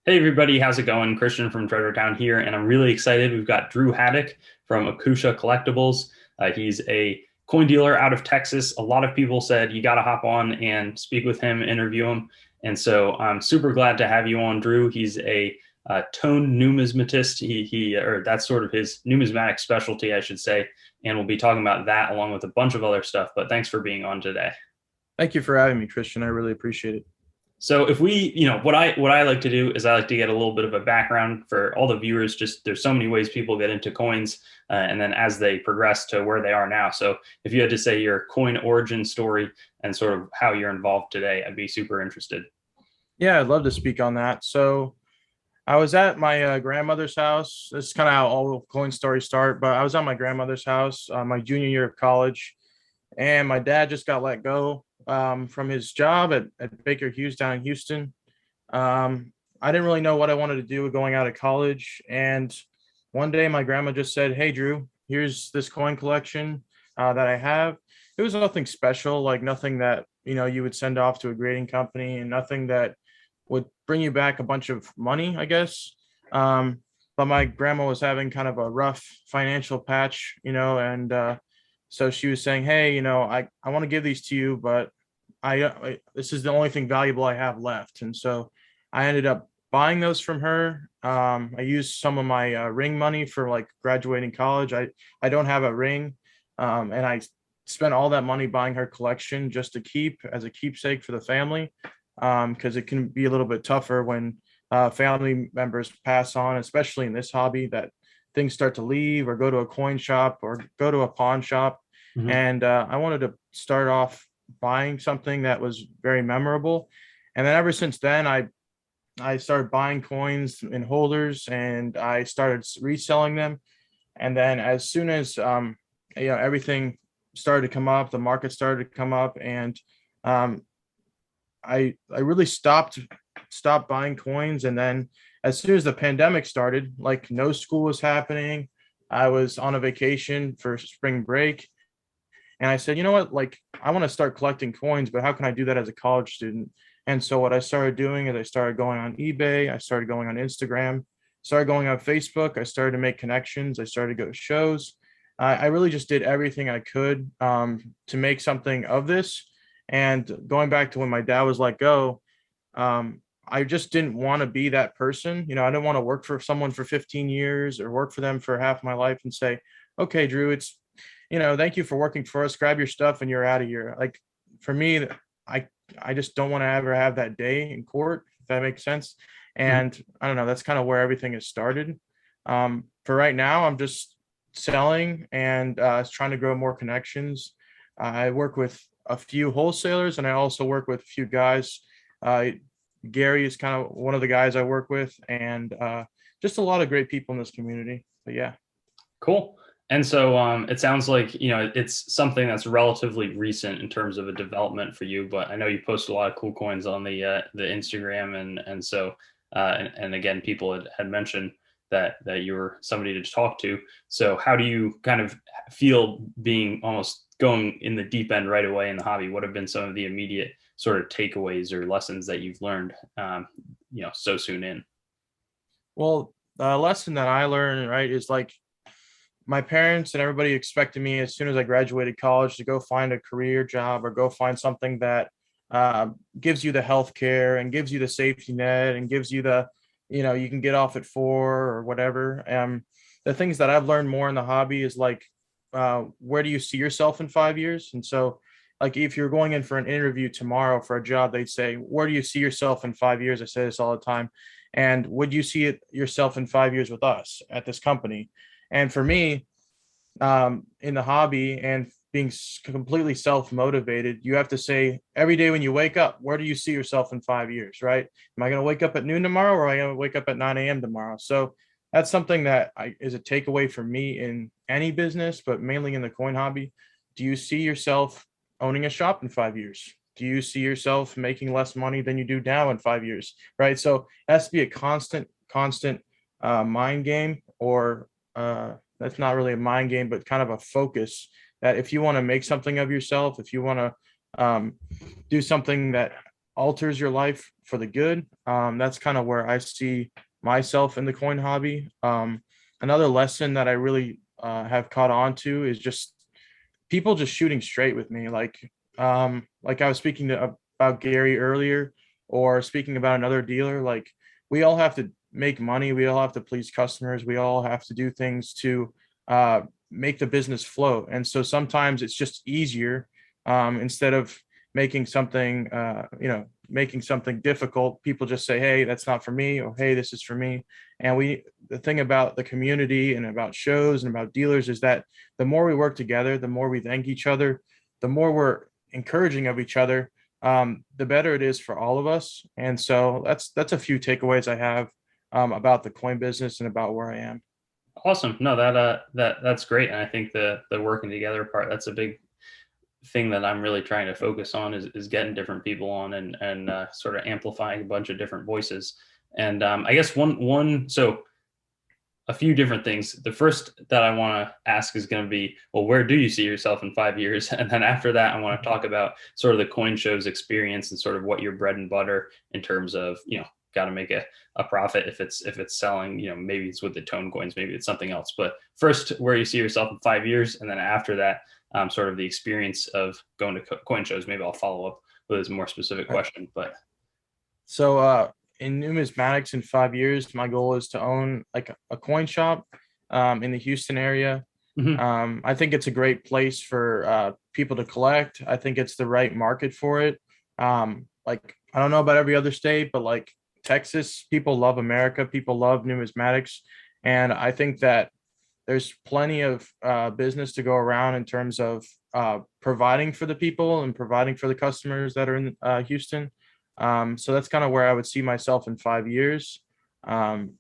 Hey everybody, how's it going? Christian from Treasure Town here, and I'm really excited. We've got Drew Haddock from Acousha Collectibles. He's a coin dealer out of Texas. A lot of people said you got to hop on and speak with him, interview him, and so I'm super glad to have you on, Drew. He's a tone numismatist. Or that's sort of his numismatic specialty, I should say, and we'll be talking about that along with a bunch of other stuff. But thanks for being on today. Thank you for having me, Christian. I really appreciate it. So if we, what I like to do is I like to get a little bit of a background for all the viewers. Just there's so many ways people get into coins, and then as they progress to where they are now. So if you had to say your coin origin story and sort of how you're involved today, I'd be super interested. Yeah, I'd love to speak on that. So I was at my grandmother's house. This is kind of how all coin stories start, but I was at my grandmother's house my junior year of college, and my dad just got let go from his job at Baker Hughes down in Houston. I didn't really know what I wanted to do going out of college. And one day my grandma just said, "Hey, Drew, here's this coin collection that I have." It was nothing special, like nothing that, you would send off to a grading company and nothing that would bring you back a bunch of money, I guess. But my grandma was having kind of a rough financial patch, and so she was saying, "Hey, I want to give these to you, but this is the only thing valuable I have left." And so I ended up buying those from her. I used some of my ring money for like graduating college. I don't have a ring, and I spent all that money buying her collection just to keep as a keepsake for the family, because it can be a little bit tougher when family members pass on, especially in this hobby, that things start to leave or go to a coin shop or go to a pawn shop. Mhm. And I wanted to start off buying something that was very memorable. And then ever since then, I started buying coins in holders and I started reselling them. And then as soon as everything started to come up, the market started to come up, and um, I really stopped buying coins. And then as soon as the pandemic started, like no school was happening, I was on a vacation for spring break, and I said, you know what, like I want to start collecting coins, but how can I do that as a college student? And so what I started doing is I started going on eBay, I started going on Instagram, started going on Facebook, I started to make connections, I started to go to shows. I really just did everything I could to make something of this. And going back to when my dad was let go, I just didn't want to be that person. I didn't want to work for someone for 15 years or work for them for half my life and say, "Okay, Drew, it's, thank you for working for us. Grab your stuff and you're out of here." Like for me, I I just don't want to ever have that day in court, if that makes sense. Mhm. And I don't know, that's kind of where everything has started. For right now, I'm just selling and trying to grow more connections. I work with a few wholesalers and I also work with a few guys. Uh, Gary is kind of one of the guys I work with, and just a lot of great people in this community. But yeah. Cool. And so it sounds like, it's something that's relatively recent in terms of a development for you, but I know you post a lot of cool coins on the Instagram, and so and again, people had mentioned that you were somebody to talk to. So how do you kind of feel being almost going in the deep end right away in the hobby? What have been some of the immediate sort of takeaways or lessons that you've learned, so soon in? Well, the lesson that I learned, right, is like my parents and everybody expected me as soon as I graduated college to go find a career job or go find something that uh, gives you the health care and gives you the safety net and gives you the, you can get off at 4 or whatever. The things that I've learned more in the hobby is like, where do you see yourself in 5 years? And so, like, if you're going in for an interview tomorrow for a job, they'd say, "Where do you see yourself in 5 years?" I say this all the time. And would you see it yourself in 5 years with us at this company? And for me, in the hobby and being completely self motivated, you have to say every day when you wake up, where do you see yourself in 5 years, right? Am I going to wake up at noon tomorrow or am I going to wake up at 9 a.m. tomorrow? So that's something that is a takeaway for me in any business, but mainly in the coin hobby. Do you see yourself owning a shop in 5 years? Do you see yourself making less money than you do now in 5 years? Right. So it has to be a constant mind game, or that's not really a mind game, but kind of a focus that if you want to make something of yourself, if you want to do something that alters your life for the good. That's kind of where I see myself in the coin hobby. Another lesson that I really have caught on to is just people just shooting straight with me. Like I was speaking about Gary earlier, or speaking about another dealer. Like we all have to make money. We all have to please customers. We all have to do things to uh, make the business flow. And so sometimes it's just easier, instead of making something, making something difficult. People just say, "Hey, that's not for me," or "Hey, this is for me." And the thing about the community and about shows and about dealers is that the more we work together, the more we thank each other, the more we're encouraging of each other, the better it is for all of us. And so that's a few takeaways I have about the coin business and about where I am. Awesome. No, that's great. And I think the working together part, that's a big thing that I'm really trying to focus on is getting different people on and sort of amplifying a bunch of different voices. And I guess so a few different things. The first that I want to ask is going to be, well, where do you see yourself in 5 years? And then after that, I want to talk about sort of the coin shows experience and sort of what your bread and butter in terms of, got to make a profit if it's selling, maybe it's with the tone coins, maybe it's something else. But first, where you see yourself in 5 years, and then after that, sort of the experience of going to coin shows. Maybe I'll follow up with a more specific question. But So in numismatics in 5 years, my goal is to own like a coin shop in the Houston area. mhm. I think it's a great place for people to collect. I think it's the right market for it. Like I don't know about every other state, but like Texas, people love America. People love numismatics, and I think that there's plenty of business to go around in terms of providing for the people and providing for the customers that are in Houston. So that's kind of where I would see myself in 5 years. Um,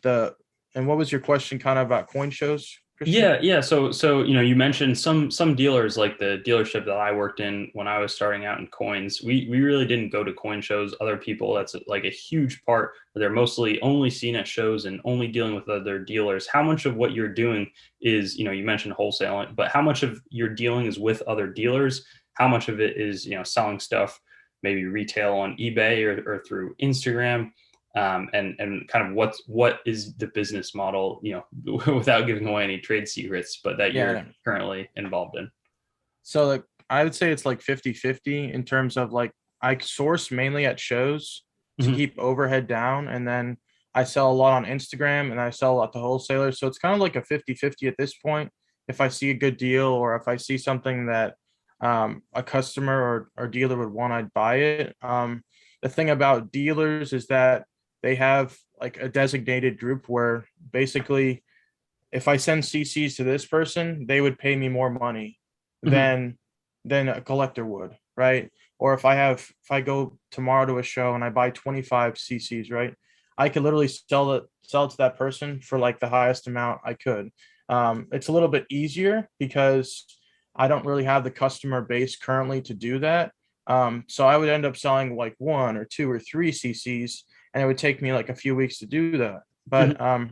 the and what was your question kind of about coin shows, Christian? Yeah. So you mentioned some dealers, like the dealership that I worked in when I was starting out in coins. We really didn't go to coin shows. Other people, that's like a huge part. They're mostly only seen at shows and only dealing with other dealers. How much of what you're doing is, you mentioned wholesaling, but how much of your dealing is with other dealers? How much of it is, selling stuff, maybe retail on eBay or through Instagram? And kind of what is the business model, without giving away any trade secrets, but that you're Yeah. currently involved in. So like I would say it's like 50-50 in terms of like I source mainly at shows to Mhm. keep overhead down, and then I sell a lot on Instagram and I sell a lot to wholesalers. So it's kind of like a 50-50 at this point. If I see a good deal or if I see something that a customer or dealer would want, I'd buy it. The thing about dealers is that they have like a designated group where basically if I send CCs to this person, they would pay me more money Mhm. than a collector would, right? Or if I go tomorrow to a show and I buy 25 CCs, right? I could literally sell it to that person for like the highest amount I could. It's a little bit easier because I don't really have the customer base currently to do that. So I would end up selling like one or two or three CCs, and it would take me like a few weeks to do that. Mhm. But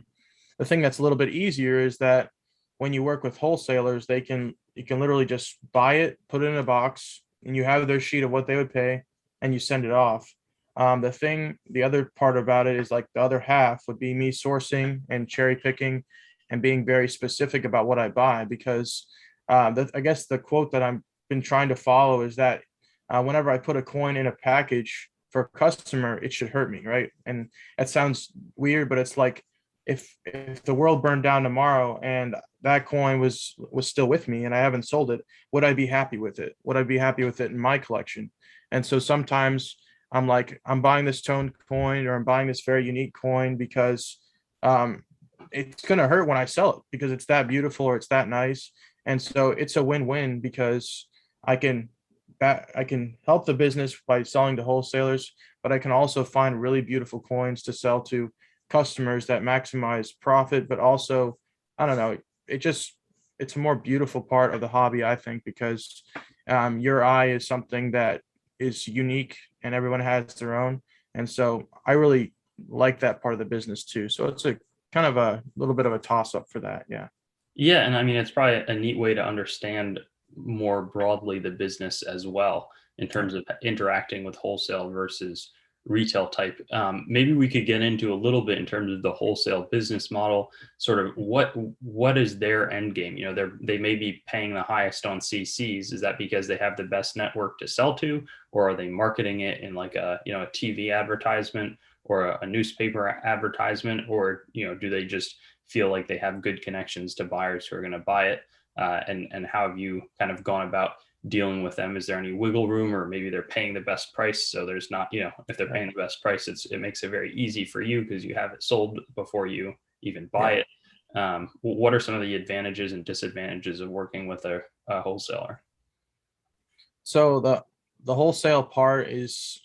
the thing that's a little bit easier is that when you work with wholesalers, you can literally just buy it, put it in a box, and you have their sheet of what they would pay, and you send it off. The other part about it is like the other half would be me sourcing and cherry picking and being very specific about what I buy, because I guess the quote that I've been trying to follow is that whenever I put a coin in a package for a customer, it should hurt me, right? And that sounds weird, but it's like if the world burned down tomorrow and that coin was still with me and I haven't sold it, would I be happy with it? Would I be happy with it in my collection? And so sometimes I'm like, I'm buying this toned coin or I'm buying this very unique coin because um, it's going to hurt when I sell it because it's that beautiful or it's that nice. And so it's a win-win because I can I can help the business by selling to wholesalers, but I can also find really beautiful coins to sell to customers that maximize profit, but also, I don't know, it's a more beautiful part of the hobby, I think, because your eye is something that is unique and everyone has their own. And so I really like that part of the business too. So it's a kind of a little bit of a toss up for that. Yeah. Yeah, and I mean it's probably a neat way to understand more broadly the business as well. in terms of interacting with wholesale versus retail type. Maybe we could get into a little bit in terms of the wholesale business model. Sort of what is their end game? You know, they may be paying the highest on CCs. Is that because they have the best network to sell to, or are they marketing it in like a a TV advertisement or a newspaper advertisement, or do they just feel like they have good connections to buyers who are going to buy it? And how have you kind of gone about dealing with them? Is there any wiggle room, or maybe they're paying the best price, so there's not, if they're paying the best price, it makes it very easy for you because you have it sold before you even buy Yeah. it. What are some of the advantages and disadvantages of working with a wholesaler? So the wholesale part is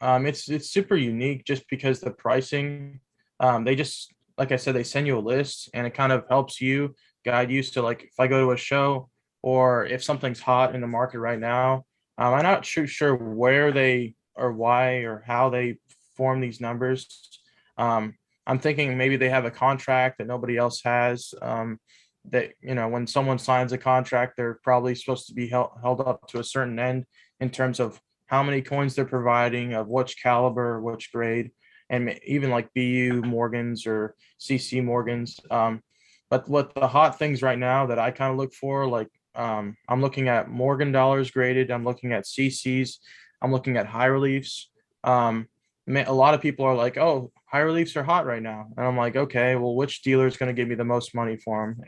it's super unique just because the pricing they just like I said, they send you a list and it kind of helps you guide you. So like if I go to a show or if something's hot in the market right now, I'm not sure where they or why or how they form these numbers. I'm thinking maybe they have a contract that nobody else has. That when someone signs a contract, they're probably supposed to be held up to a certain end in terms of how many coins they're providing, of which caliber, which grade, and even like BU Morgans or CC Morgans. But what the hot things right now that I kind of look for, like I'm looking at Morgan dollars graded, I'm looking at CCs, I'm looking at high reliefs. A lot of people are like, oh, high reliefs are hot right now, and I'm like, okay, well, which dealer is going to give me the most money for them?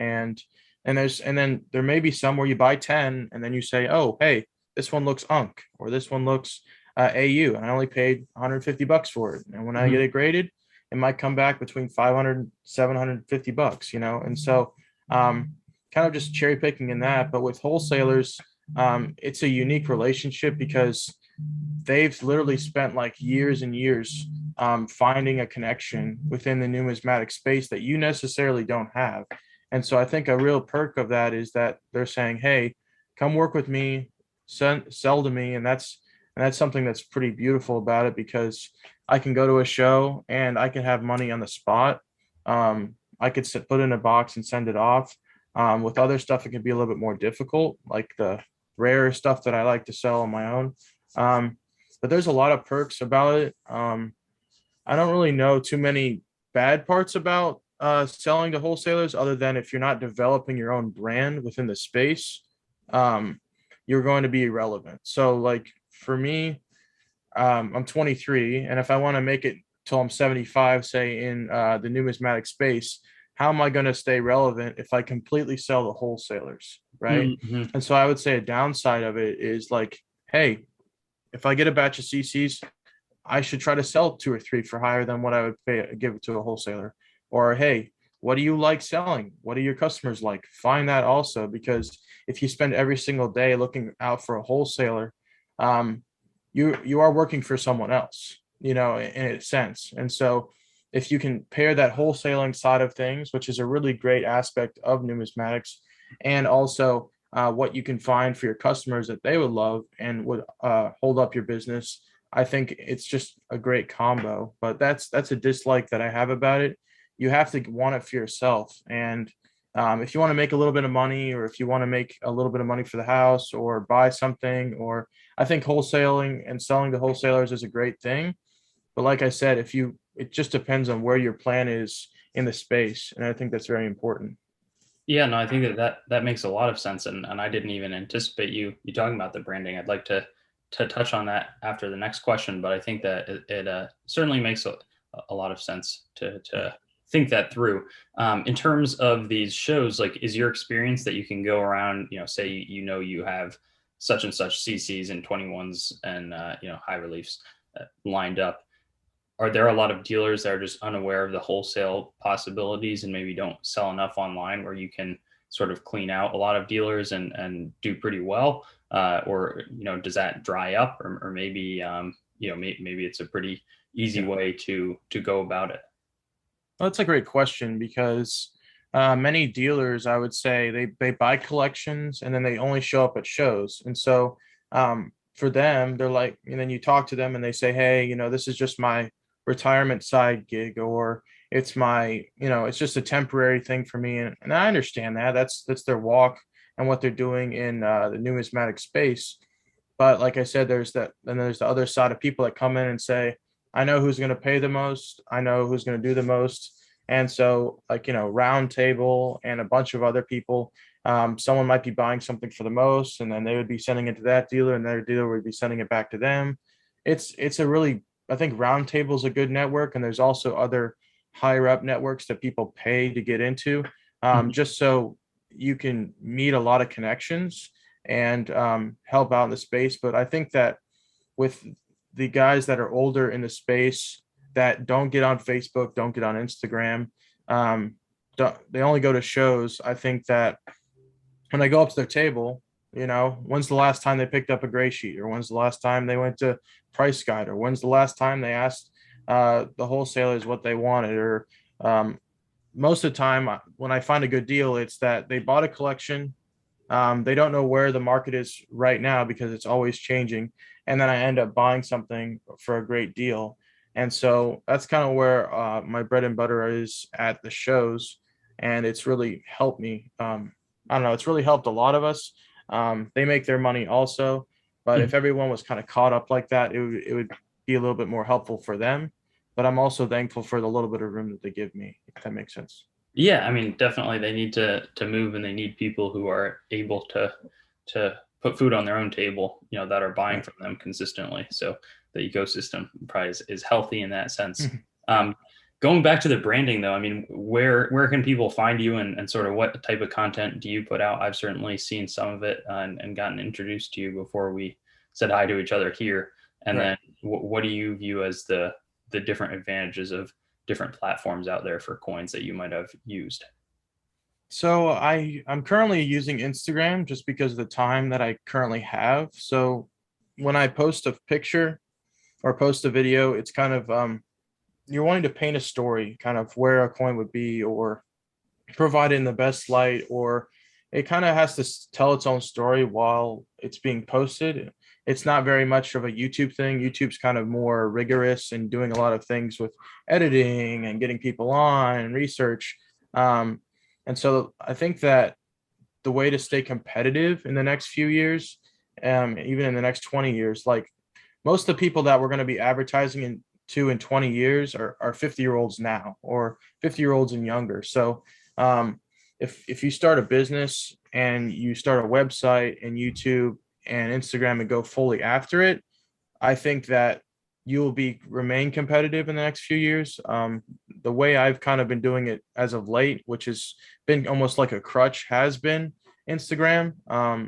And then there may be some where you buy 10 and then you say, oh, hey, this one looks unk or this one looks AU, and I only paid $150 for it, and when I get Mhm. it graded, it might come back between 500 and $750, and so kind of just cherry picking in that. But with wholesalers, it's a unique relationship because they've literally spent like years and years finding a connection within the numismatic space that you necessarily don't have. And so I think a real perk of that is that they're saying, hey, come work with me, sell to me. And that's something that's pretty beautiful about it because I can go to a show and I can have money on the spot. I could put in a box and send it off. With other stuff, it can be a little bit more difficult, like the rare stuff that I like to sell on my own. Um, but there's a lot of perks about it. I don't really know too many bad parts about selling to wholesalers, other than if you're not developing your own brand within the space, um, you're going to be irrelevant. So, like for me, I'm 23, and if I want to make it till I'm 75, say in the numismatic space, how am I going to stay relevant if I completely sell to wholesalers, right? Mhm. And so I would say a downside of it is like, hey, if I get a batch of CCs, I should try to sell two or three for higher than what I would pay give it to a wholesaler. Or hey, what do you like selling? What do your customers like? Find that also, because if you spend every single day looking out for a wholesaler, um, you are working for someone else, in a sense. And so if you can pair that wholesaling side of things, which is a really great aspect of numismatics, and also what you can find for your customers that they would love and would hold up your business, I think it's just a great combo. But that's a dislike that I have about it. You have to want it for yourself, and if you want to make a little bit of money, or if you want to make a little bit of money for the house, or buy something, or I think wholesaling and selling to wholesalers is a great thing. But like I said, it just depends on where your plan is in the space, and I think that's very important. Yeah, no, I think that makes a lot of sense, and I didn't even anticipate you talking about the branding. I'd like to touch on that after the next question, but I think that it certainly makes a lot of sense to think that through. In terms of these shows, like, is your experience that you can go around, say you have such and such CCs and 21s and high reliefs lined up, are there a lot of dealers that are just unaware of the wholesale possibilities and maybe don't sell enough online where you can sort of clean out a lot of dealers and do pretty well? Or, does that dry up, or maybe, maybe it's a pretty easy Yeah. way to go about it? Well, that's a great question because many dealers, I would say, they buy collections and then they only show up at shows. And so for them, they're like, and then you talk to them and they say, hey, this is just my retirement side gig, or it's my, it's just a temporary thing for me. And I understand that. That's their walk and what they're doing in the numismatic space. But like I said, there's that, and there's the other side of people that come in and say, I know who's going to pay the most. I know who's going to do the most. And so, like, Round Table and a bunch of other people, someone might be buying something for the most, and then they would be sending it to that dealer, and their dealer would be sending it back to them. It's a really, I think Round Table is a good network, and there's also other higher up networks that people pay to get into, Mhm. just so you can meet a lot of connections and help out in the space. But I think that with the guys that are older in the space that don't get on Facebook, don't get on Instagram, um, they only go to shows. I think that when I go up to their table, when's the last time they picked up a gray sheet, or when's the last time they went to Price Guide, or when's the last time they asked the wholesalers what they wanted, or most of the time when I find a good deal, it's that they bought a collection. They don't know where the market is right now because it's always changing. And then I end up buying something for a great deal. And so that's kind of where my bread and butter is at the shows. And it's really helped me. I don't know, it's really helped a lot of us. They make their money also. But if Mhm. everyone was kind of caught up like that, it would be a little bit more helpful for them. But I'm also thankful for the little bit of room that they give me, if that makes sense. Yeah, I mean, definitely they need to move, and they need people who are able to put food on their own table, that are buying Right. from them consistently. So the ecosystem probably is healthy in that sense. Um, Going back to the branding though, I mean, where can people find you, and sort of what type of content do you put out? I've certainly seen some of it, and gotten introduced to you before we said hi to each other here. And Right. then what do you view as the different advantages of different platforms out there for coins that you might have used? So I'm currently using Instagram just because of the time that I currently have. So when I post a picture or post a video, it's kind of you're wanting to paint a story, kind of where a coin would be, or provide it in the best light, or it kind of has to tell its own story while it's being posted. It's not very much of a YouTube thing. YouTube's kind of more rigorous and doing a lot of things with editing and getting people on and research. Um, and so I think that the way to stay competitive in the next few years, even in the next 20 years, like most of the people that we're going to be advertising in 20 years are 50-year-olds now, or 50-year-olds and younger. So um, if you start a business and you start a website and YouTube and Instagram and go fully after it, I think that you will be remain competitive in the next few years. The way I've kind of been doing it as of late, which has been almost like a crutch, has been Instagram.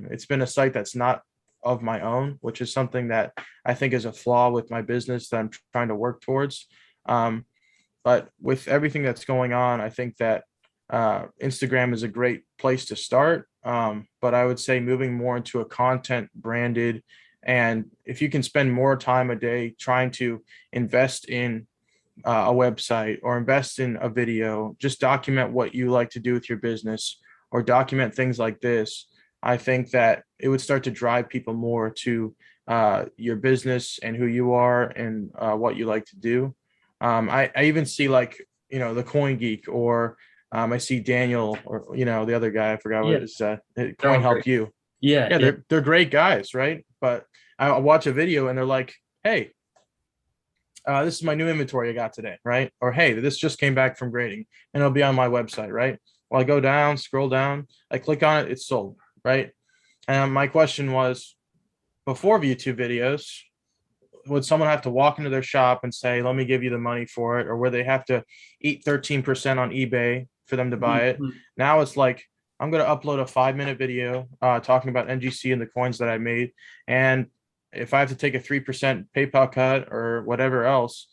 It's been a site that's not of my own, which is something that I think is a flaw with my business that I'm trying to work towards. Um, but with everything that's going on, I think that Instagram is a great place to start. But I would say moving more into a content branded, and if you can spend more time a day trying to invest in a website or invest in a video, just document what you like to do with your business or document things like this. I think that it would start to drive people more to your business and who you are and what you like to do. I even see, like, the Coin Geek, or I see Daniel, or the other guy, I forgot Yeah, what his they're Coin all great. Help You. Yeah, Yeah, yeah, they're great guys, right? But I watch a video and they're like, hey, this is my new inventory I got today, right? Or hey, this just came back from grading, and it'll be on my website, right? Well, I go down, scroll down, I click on it, it's sold, right? And my question was, before YouTube videos, would someone have to walk into their shop and say, let me give you the money for it? Or would they have to eat 13% on eBay for them to buy it? Mhm. Now it's like, I'm going to upload a 5-minute video talking about NGC and the coins that I made. And if I have to take a 3% PayPal cut or whatever else,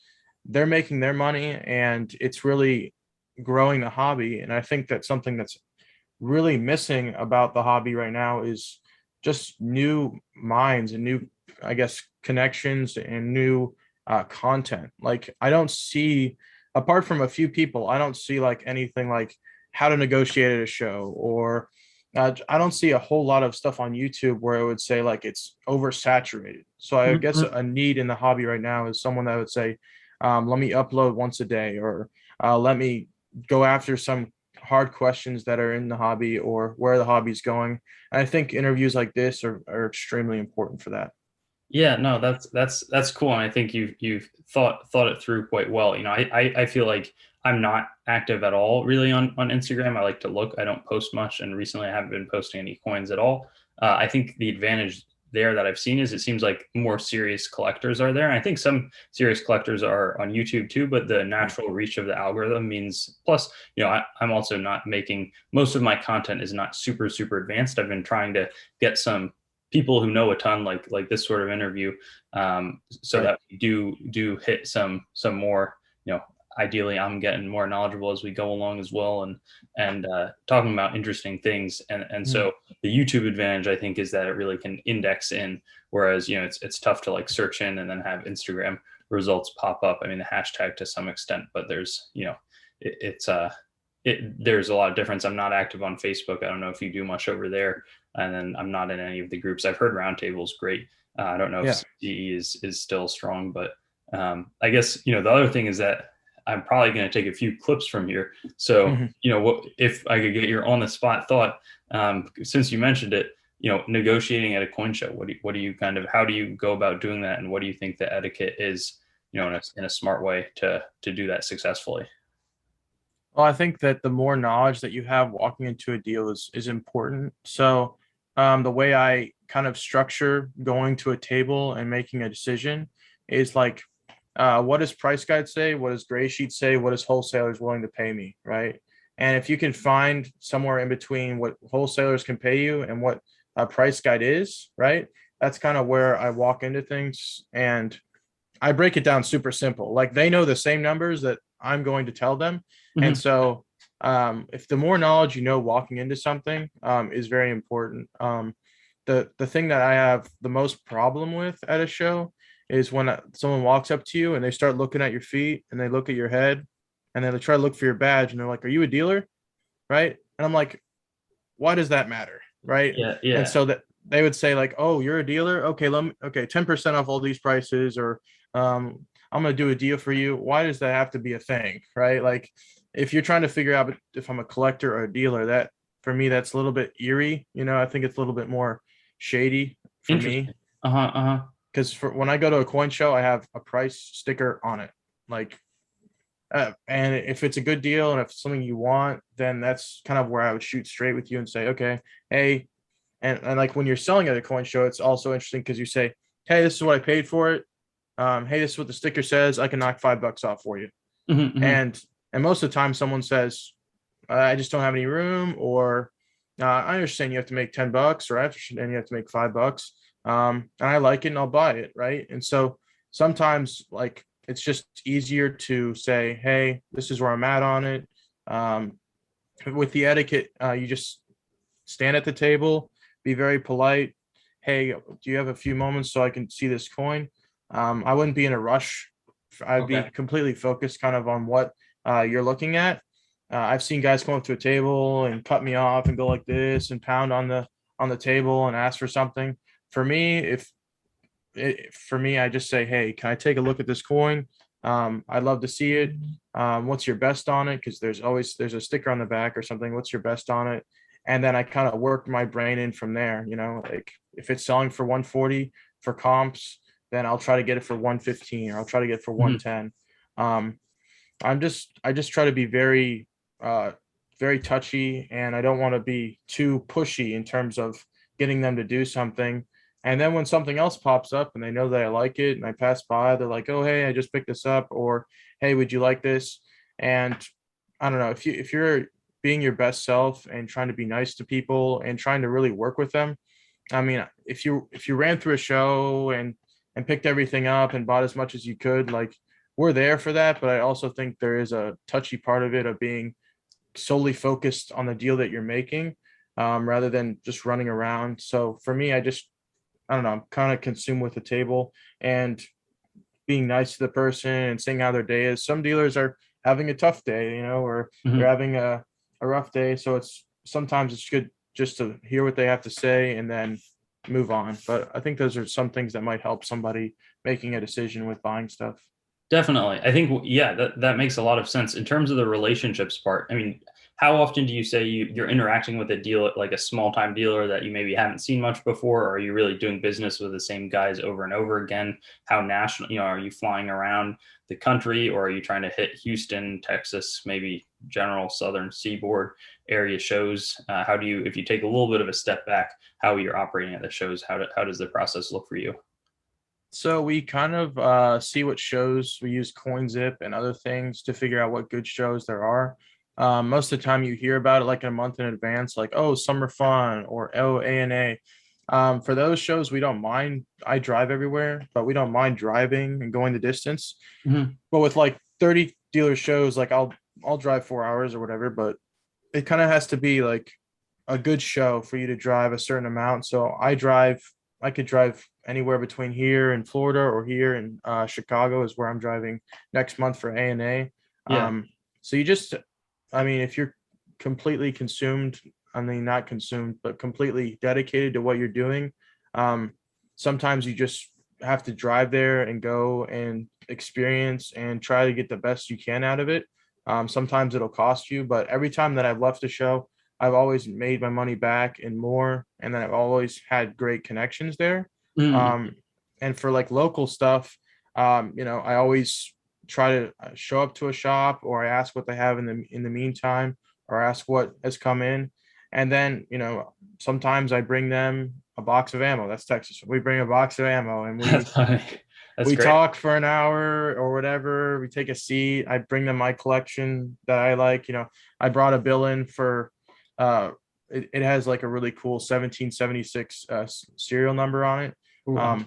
they're making their money, and it's really growing the hobby. And I think that's something that's really missing about the hobby right now is just new minds and new, I guess, connections and new content. Like, I don't see, apart from a few people, I don't see like anything like how to negotiate at a show, or I don't see a whole lot of stuff on YouTube where I would say like it's oversaturated. So I guess Mhm. a need in the hobby right now is someone that would say, let me upload once a day, or let me go after some hard questions that are in the hobby or where the hobby's going. And I think interviews like this are extremely important for that. Yeah, no, that's cool, and I think you've thought it through quite well. You know, I feel like I'm not active at all really on Instagram. I like to look. I don't post much, and recently I haven't been posting any coins at all. I think the advantage there that I've seen is it seems like more serious collectors are there. And I think some serious collectors are on YouTube too, but the Mm. natural reach of the algorithm means plus, you know, I'm also not making most of my content is not super advanced. I've been trying to get some people who know a ton like this sort of interview, so Right. that we do hit some more, you know, ideally I'm getting more knowledgeable as we go along as well, and talking about interesting things, and Mm. so the YouTube advantage I think is that it really can index in, whereas you know it's tough to like search in and then have Instagram results pop up. I mean the hashtag to some extent, but there's you know it's there's a lot of difference. I'm not active on Facebook. I don't know if you do much over there, and then I'm not in any of the groups. I've heard Roundtable's great. I don't know if Yeah. CTE is still strong, but I guess you know the other thing is that I'm probably going to take a few clips from here. So Mhm. you know, what if I could get your on the spot thought, since you mentioned it, you know, negotiating at a coin show. What do you kind of how do you go about doing that, and what do you think the etiquette is? You know, in a smart way to do that successfully. Well, I think that the more knowledge that you have walking into a deal is important. So, the way I kind of structure going to a table and making a decision is like, what does price guide say? What does gray sheet say? What is wholesalers willing to pay me, right? And if you can find somewhere in between what wholesalers can pay you and what a price guide is, right? That's kind of where I walk into things, and I break it down super simple. Like they know the same numbers that I'm going to tell them. And Mm-hmm. so if the more knowledge you know walking into something is very important. The thing that I have the most problem with at a show is when someone walks up to you and they start looking at your feet and they look at your head and then they try to look for your badge and they're like, "Are you a dealer?" Right? And I'm like, "Why does that matter?" Right? Yeah, And yeah. so that they would say like, "Oh, you're a dealer? Okay, let me okay, 10% off all these prices, or I'm gonna do a deal for you." Why does that have to be a thing, right? Like if you're trying to figure out if I'm a collector or a dealer, that for me that's a little bit eerie. I think it's a little bit more shady for me Interesting. Uh-huh, uh-huh. because for when I go to a coin show, I have a price sticker on it. Like and if it's a good deal and if it's something you want, then that's kind of where I would shoot straight with you and say, okay, hey, and like when you're selling at a coin show, it's also interesting because you say, hey, this is what I paid for it. Hey, this is what the sticker says. I can knock $5 off for you. Mm-hmm, mm-hmm. And most of the time, someone says, I just don't have any room, or I understand you have to make $10, or I understand you have to make $5. And I like it and I'll buy it, right? And so sometimes like it's just easier to say, hey, this is where I'm at on it. Um, with the etiquette, you just stand at the table, be very polite. Hey, do you have a few moments so I can see this coin? I wouldn't be in a rush. I'd be Okay. completely focused kind of on what you're looking at. I've seen guys come up to a table and cut me off and go like this and pound on the table and ask for something. For me, for me, I just say, hey, can I take a look at this coin? I'd love to see it. What's your best on it? Because there's a sticker on the back or something. What's your best on it? And then I kind of work my brain in from there. Like if it's selling for 140 for comps, then I'll try to get it for 115 or I'll try to get it for Mm-hmm. 110. Um, I just try to be very very touchy, and I don't want to be too pushy in terms of getting them to do something. And then when something else pops up and they know that I like it and I pass by, they're like, "Oh, hey, I just picked this up," or "Hey, would you like this?" And I don't know, if you're being your best self and trying to be nice to people and trying to really work with them. I mean, if you ran through a show and picked everything up and bought as much as you could, like we're there for that. But I also think there is a touchy part of it of being solely focused on the deal that you're making, rather than just running around. So for me, I don't know, I'm kind of consumed with the table and being nice to the person and seeing how their day is. Some dealers are having a tough day, or they're Mm-hmm. having a rough day. So it's sometimes it's good just to hear what they have to say and then move on. But I think those are some things that might help somebody making a decision with buying stuff. Definitely. I think, yeah, that makes a lot of sense in terms of the relationships part. I mean, how often do you say you're interacting with a dealer, like a small time dealer that you maybe haven't seen much before, or are you really doing business with the same guys over and over again? How national, are you flying around the country, or are you trying to hit Houston, Texas, maybe general Southern Seaboard area shows? How do you, if you take a little bit of a step back, how you're operating at the shows, how does the process look for you? So we kind of see what shows we use CoinZip and other things to figure out what good shows there are. Most of the time you hear about it like a month in advance, like, oh, Summer Fun or oh, ANA. For those shows, we don't mind. I drive everywhere, but we don't mind driving and going the distance. Mhm. But with like 30 dealer shows, like I'll drive 4 hours or whatever, but it kind of has to be like a good show for you to drive a certain amount. So I could drive anywhere between here in Florida or here in Chicago is where I'm driving next month for ANA. Yeah. So you just, I mean, if you're completely consumed, I mean, not consumed, but completely dedicated to what you're doing, um, sometimes you just have to drive there and go and experience and try to get the best you can out of it. Sometimes it'll cost you, but every time that I've left a show, I've always made my money back and more, and then I've always had great connections there. Mhm. Um, and for like local stuff, I always try to show up to a shop, or I ask what they have in the meantime, or ask what has come in, and then sometimes I bring them a box of ammo. That's Texas. We bring a box of ammo, and That's funny. That's we great. talk for an hour or whatever. We take a seat. I bring them my collection that I like. I brought a bill in for it has like a really cool 1776 serial number on it. Ooh, Um,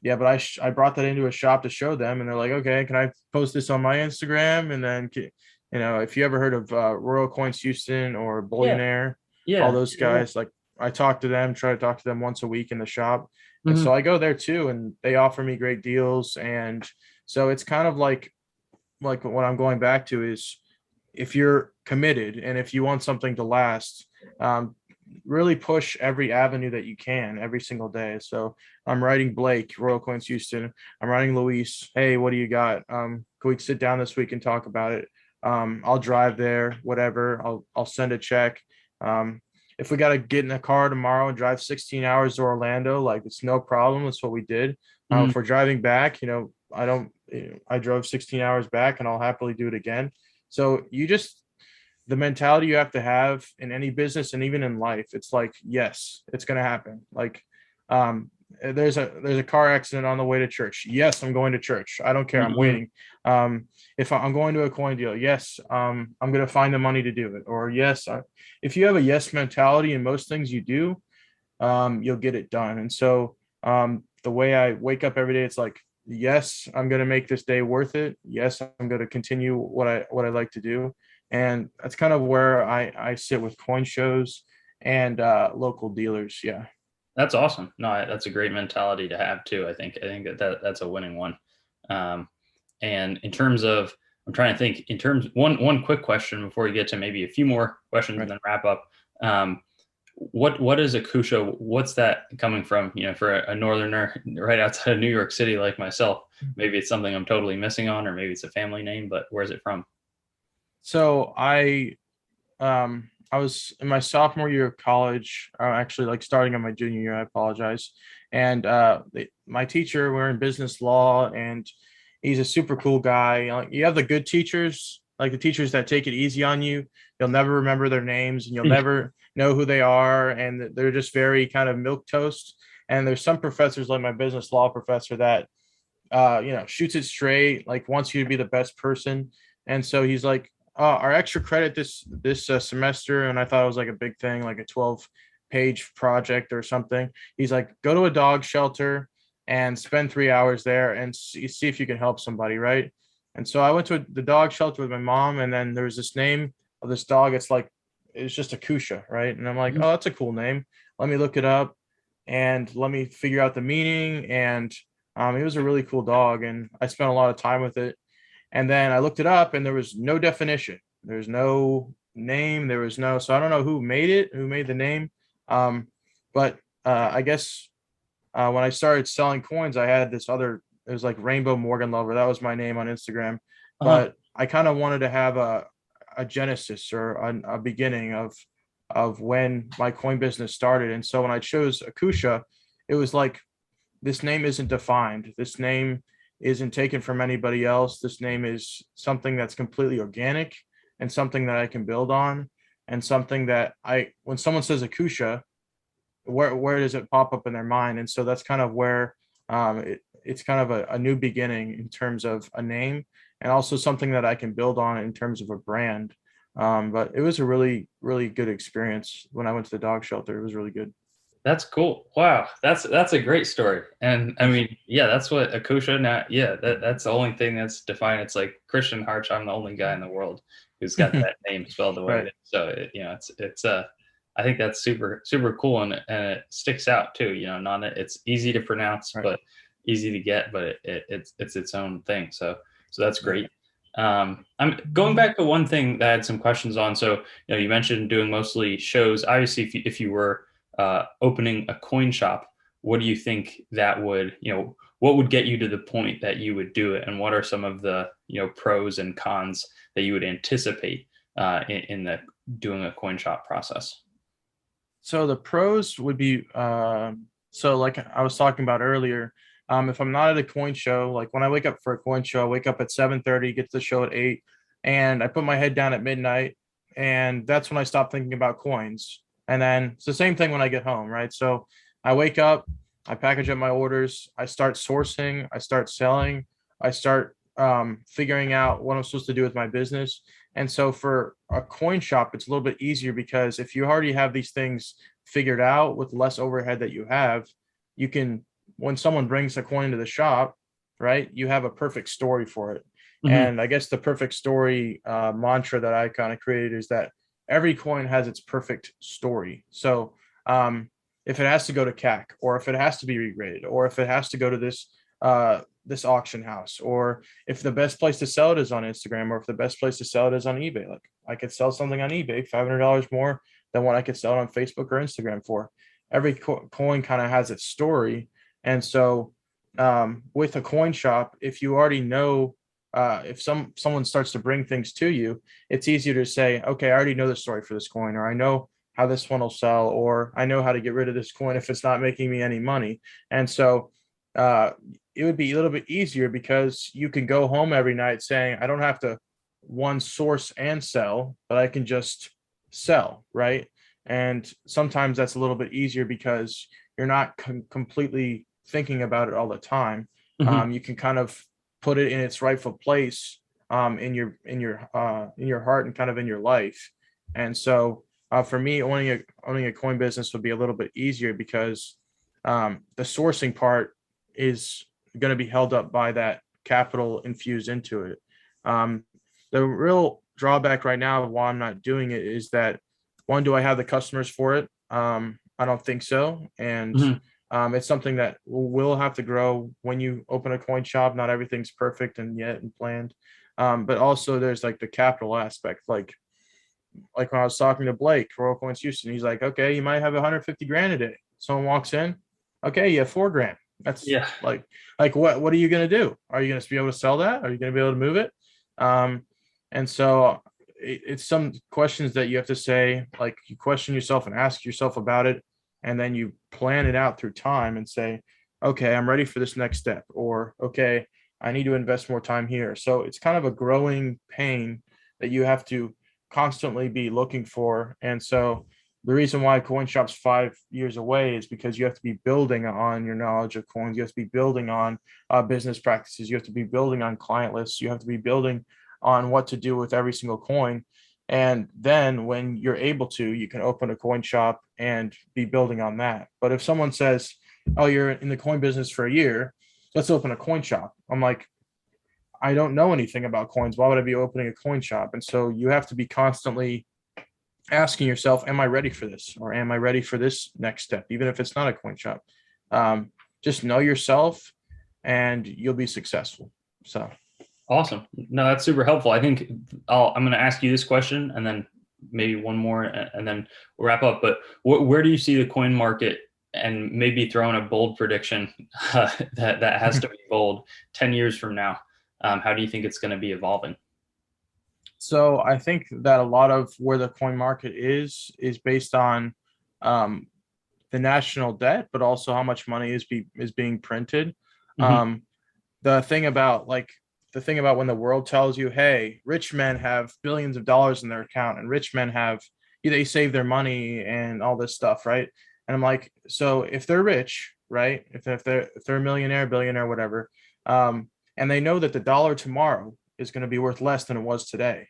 yeah, but I brought that into a shop to show them, and they're like, okay, can I post this on my Instagram? And then if you ever heard of Royal Coins Houston or yeah, Billionaire, all yeah, those yeah. guys, like I talk to them, try to talk to them once a week in the shop. And so Mhm. I go there too, and they offer me great deals. And so it's kind of like what I'm going back to is, if you're committed and if you want something to last, um, really push every avenue that you can every single day. So I'm writing Blake, Royal Coins Houston. I'm writing Luis. Hey, what do you got? Can we sit down this week and talk about it? I'll drive there, whatever. I'll send a check. Um, if we got to get in a car tomorrow and drive 16 hours to Orlando, like it's no problem. That's what we did. Mhm. If we're driving back, I don't, I drove 16 hours back, and I'll happily do it again. So the mentality you have to have in any business and even in life, it's like, yes, it's going to happen. Like, there's a car accident on the way to church. Yes, I'm going to church. I don't care. I'm Mhm. waiting. If I'm going to a coin deal, yes, I'm going to find the money to do it. Or yes, if you have a yes mentality in most things you do, you'll get it done. And so the way I wake up every day, it's like, yes, I'm going to make this day worth it. Yes, I'm going to continue what I like to do. And that's kind of where I sit with coin shows and local dealers. Yeah. That's awesome. No, that's a great mentality to have too. I think that's a winning one. Um, and in terms of, I'm trying to think in terms one quick question before we get to maybe a few more questions and Right. then wrap up. Um, what is Akusha? What's that coming from? For a northerner right outside of New York City like myself, maybe it's something I'm totally missing on, or maybe it's a family name. But where's it from? So I was in my sophomore year of college, actually like starting on my junior year. I apologize. And my teacher, we're in business law, and he's a super cool guy. Like, you have the good teachers, like the teachers that take it easy on you. You'll never remember their names, and you'll never know who they are, and they're just very kind of milk toast. And there's some professors, like my business law professor, that shoots it straight, like wants you to be the best person. And so he's like, our extra credit this semester, and I thought it was like a big thing, like a 12-page project or something. He's like, go to a dog shelter and spend 3 hours there and see if you can help somebody, right? And so I went to the dog shelter with my mom, and then there was this name of this dog. It's just Akusha, right? And I'm like, Mhm. oh, that's a cool name. Let me look it up and let me figure out the meaning. And he was a really cool dog, and I spent a lot of time with it. And then I looked it up, and there was no definition. There's no name. There was no. So I don't know who made it, who made the name. Um, but I guess when I started selling coins, I had this other. It was like Rainbow Morgan Lover. That was my name on Instagram. Uh-huh. But I kind of wanted to have a. a genesis or a beginning of when my coin business started. And so when I chose Akusha, it was like, this name isn't defined. This name isn't taken from anybody else. This name is something that's completely organic and something that I can build on, and something that when someone says Akusha, where does it pop up in their mind? And so that's kind of where it's kind of a new beginning in terms of a name, and also something that I can build on in terms of a brand. But it was a really, really good experience when I went to the dog shelter. It was really good. That's cool. Wow, that's a great story. And I mean, yeah, that's what Akusha now. Yeah, that's the only thing that's defined. It's like Christian Harch. I'm the only guy in the world who's got that name spelled the way it Right. is. So it's I think that's super cool, and it sticks out too. Not it's easy to pronounce, Right. but easy to get, but it's its own thing. So that's Right. great. I'm going back to one thing that I had some questions on. So you mentioned doing mostly shows. Obviously, if you were opening a coin shop, what do you think that would, what would get you to the point that you would do it? And what are some of the, pros and cons that you would anticipate in the doing a coin shop process? So the pros would be so like I was talking about earlier, if I'm not at a coin show, like when I wake up for a coin show, I wake up at 7:30, get to the show at 8, and I put my head down at midnight, and that's when I stop thinking about coins. And then it's the same thing when I get home, right? So I wake up, I package up my orders, I start sourcing, I start selling, I start figuring out what I'm supposed to do with my business. And so for a coin shop, it's a little bit easier because if you already have these things figured out with less overhead that you have, you can, when someone brings a coin into the shop, right, you have a perfect story for it. Hmm. And I guess the perfect story mantra that I kind of created is that every coin has its perfect story. So if it has to go to CAC, or if it has to be regraded, or if it has to go to this auction house, or if the best place to sell it is on Instagram, or if the best place to sell it is on eBay. Like I could sell something on eBay $500 more than what I could sell it on Facebook or Instagram for. Every coin kind of has its story. And so with a coin shop, if you already know, if someone starts to bring things to you, it's easier to say, okay, I already know the story for this coin, or I know how this one will sell, or I know how to get rid of this coin if it's not making me any money. And so uh, it would be a little bit easier because you can go home every night saying, I don't have to one source and sell, but I can just sell, right? And sometimes that's a little bit easier because you're not completely thinking about it all the time. Hmm. You can kind of put it in its rightful place in your heart and kind of in your life. And so for me, owning a coin business would be a little bit easier because the sourcing part is going to be held up by that capital infused into it. Um, the real drawback right now of why I'm not doing it is that, one, do I have the customers for it? I don't think so. And Hmm. it's something that will have to grow when you open a coin shop. Not everything's perfect and yet and planned. But also there's like the capital aspect. Like when I was talking to Blake, Royal Coins Houston, he's like, okay, you might have 150 grand a day. Someone walks in, okay, you have 4 grand. That's Yeah. like what are you gonna do? Are you gonna be able to sell that? Are you gonna be able to move it? Um, and so it's some questions that you have to say, like you question yourself and ask yourself about it, and then you plan it out through time and say, okay, I'm ready for this next step, or okay, I need to invest more time here. So it's kind of a growing pain that you have to constantly be looking for. And so the reason why coin shop's 5 years away is because you have to be building on your knowledge of coins. You have to be building on business practices. You have to be building on client lists. You have to be building on what to do with every single coin. And then when you're able to, you can open a coin shop and be building on that. But if someone says, oh, you're in the coin business for a year, let's open a coin shop, I'm like, I don't know anything about coins. Why would I be opening a coin shop? And so you have to be constantly asking yourself, am I ready for this? Or am I ready for this next step? Even if it's not a coin shop, just know yourself and you'll be successful. So, Awesome. No, that's super helpful. I think I'm going to ask you this question and then maybe one more and then we'll wrap up. But where do you see the coin market, and maybe throw in a bold prediction that has to be bold, 10 years from now? How do you think it's going to be evolving? So I think that a lot of where the coin market is based on um, the national debt, but also how much money is being printed. Hmm. Um, the thing about like the thing about when the world tells you, hey, rich men have billions of dollars in their account, and rich men have they save their money and all this stuff, right? And I'm like, so if they're rich, right? If they're a millionaire, billionaire, whatever, and they know that the dollar tomorrow is going to be worth less than it was today,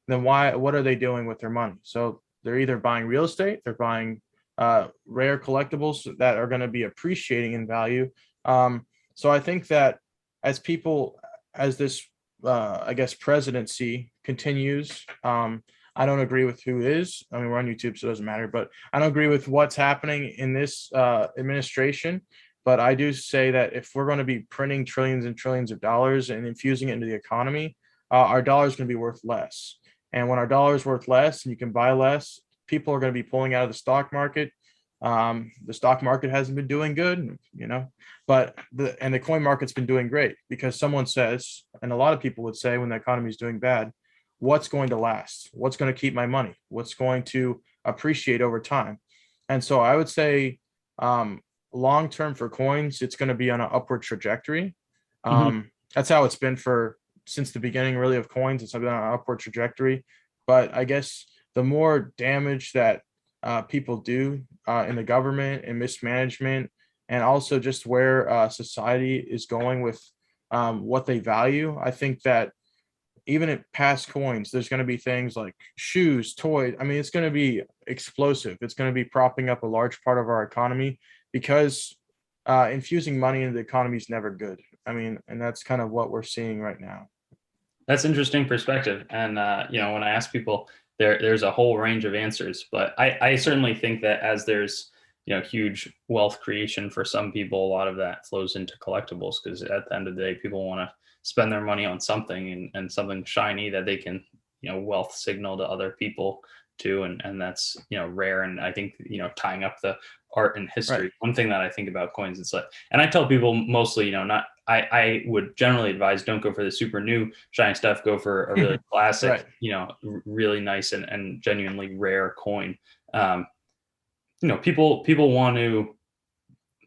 then what are they doing with their money? So they're either buying real estate, they're buying rare collectibles that are going to be appreciating in value. So I think that as people, as this, I guess, presidency continues, I don't agree with who is. I mean, we're on YouTube, so it doesn't matter. But I don't agree with what's happening in this administration. But I do say that if we're going to be printing trillions and trillions of dollars and infusing it into the economy, our dollar is going to be worth less. And when our dollar is worth less and you can buy less, people are going to be pulling out of the stock market. The stock market hasn't been doing good, but the coin market's been doing great because someone says, and a lot of people would say when the economy is doing bad, what's going to last? What's going to keep my money? What's going to appreciate over time? And so I would say, long term for coins, it's going to be on an upward trajectory. Hmm. That's how it's been for since the beginning, really, of coins. It's been on an upward trajectory. But I guess the more damage that people do in the government and mismanagement, and also just where society is going with what they value, I think that even at past coins, there's going to be things like shoes, toys. I mean, it's going to be explosive. It's going to be propping up a large part of our economy because infusing money into the economy is never good. I mean, and that's kind of what we're seeing right now. That's interesting perspective. And when I ask people, there's a whole range of answers. But I certainly think that as there's huge wealth creation for some people, a lot of that flows into collectibles because at the end of the day, people want to spend their money on something and something shiny that they can wealth signal to other people too, and that's rare. And I think tying up the art and Right. history. One thing that I think about coins, it's like, and I tell people mostly, not I would generally advise don't go for the super new shiny stuff. Go for a really classic, Right. really nice and genuinely rare coin. Um, people want to.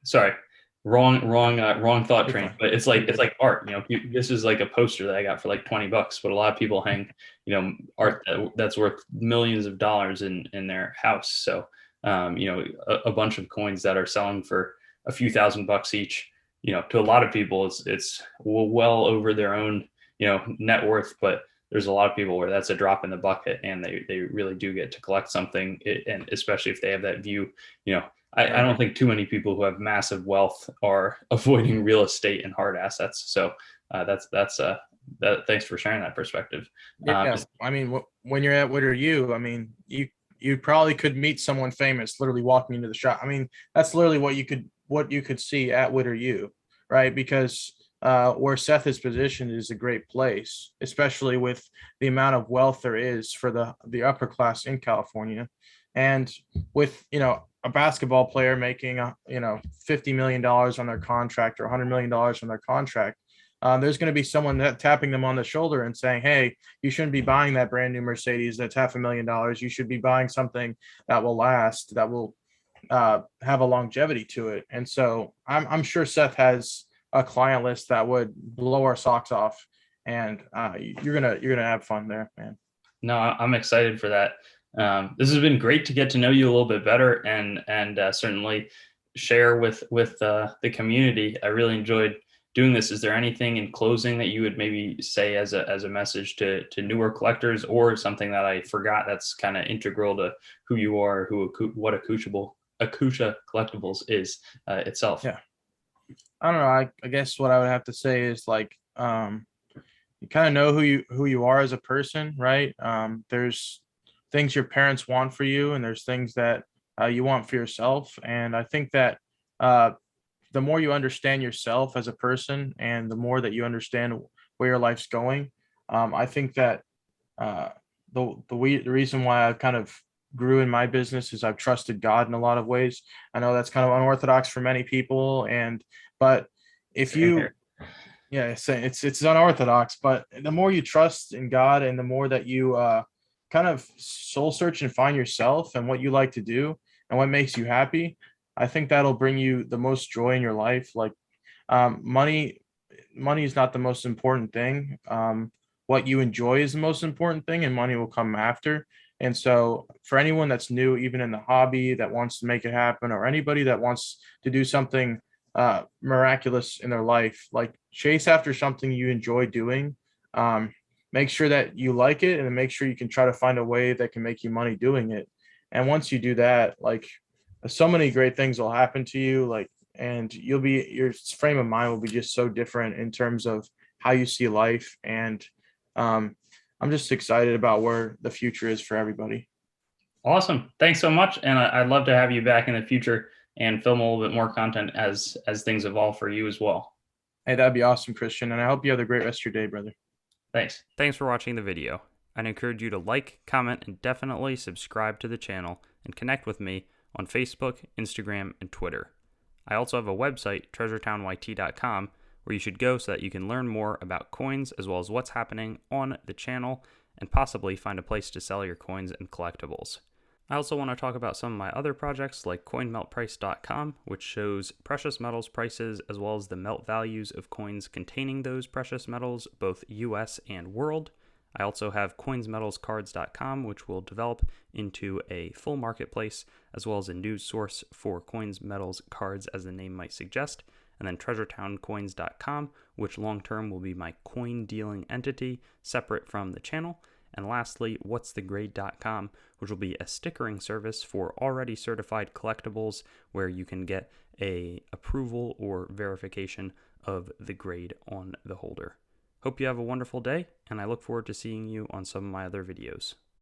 Sorry, wrong thought You're train. fine. But You're it's good. like art. This is like a poster that I got for like $20, but a lot of people hang Right. art that's worth millions of dollars in their house. So a bunch of coins that are selling for a few $1,000 each. To a lot of people, it's well over their own net worth, but there's a lot of people where that's a drop in the bucket and they really do get to collect something, and especially if they have that view. I Right. don't think too many people who have massive wealth are avoiding real estate and hard assets. So that's that. Thanks for sharing that perspective. Yeah. I mean, when you're at What Are You? I mean, you probably could meet someone famous literally walking into the shop. I mean, that's literally what you could see at What Are You, right? Because where Seth is positioned is a great place, especially with the amount of wealth there is for the upper class in California, and with a basketball player making $50 million on their contract or $100 million on their contract. There's going to be someone that tapping them on the shoulder and saying, "Hey, you shouldn't be buying that brand new Mercedes that's $500,000. You should be buying something that will last, that will have a longevity to it." And so I'm sure Seth has a client list that would blow our socks off, and you're gonna have fun there, man. No, I'm excited for that. This has been great to get to know you a little bit better and certainly share with the community. I really enjoyed doing this. Is there anything in closing that you would maybe say as a message to newer collectors, or something that I forgot that's kind of integral to who you are, what Acousha Collectibles is itself? Yeah, I don't know. I guess what I would have to say is like you kind of know who you are as a person, right? There's things your parents want for you, and there's things that you want for yourself. And I think that uh, the more you understand yourself as a person, and the more that you understand where your life's going, I think that uh, the reason why I've kind of grew in my business is I've trusted God in a lot of ways. I know that's kind of unorthodox for many people, and but if Same you here. Yeah, it's unorthodox, but the more you trust in God and the more that you kind of soul search and find yourself and what you like to do and what makes you happy, I think that'll bring you the most joy in your life. Like money is not the most important thing. What you enjoy is the most important thing, and money will come after. And so, for anyone that's new, even in the hobby, that wants to make it happen, or anybody that wants to do something miraculous in their life, like chase after something you enjoy doing. Um, Make sure that you like it, and make sure you can try to find a way that can make you money doing it. And once you do that, like so many great things will happen to you. Like and your frame of mind will be just so different in terms of how you see life. And um, I'm just excited about where the future is for everybody. Awesome. Thanks so much. And I'd love to have you back in the future and film a little bit more content as things evolve for you as well. Hey, that'd be awesome, Christian. And I hope you have a great rest of your day, brother. Thanks. Thanks for watching the video. I'd encourage you to like, comment, and definitely subscribe to the channel and connect with me on Facebook, Instagram, and Twitter. I also have a website, treasuretownYT.com, where you should go so that you can learn more about coins as well as what's happening on the channel and possibly find a place to sell your coins and collectibles. I also want to talk about some of my other projects like coinmeltprice.com, which shows precious metals prices as well as the melt values of coins containing those precious metals, both US and world. I also have coinsmetalscards.com, which will develop into a full marketplace as well as a news source for coins, metals, cards, as the name might suggest. And then treasuretowncoins.com, which long term will be my coin dealing entity separate from the channel. And lastly, whatsthegrade.com, which will be a stickering service for already certified collectibles where you can get a approval or verification of the grade on the holder. Hope you have a wonderful day, and I look forward to seeing you on some of my other videos.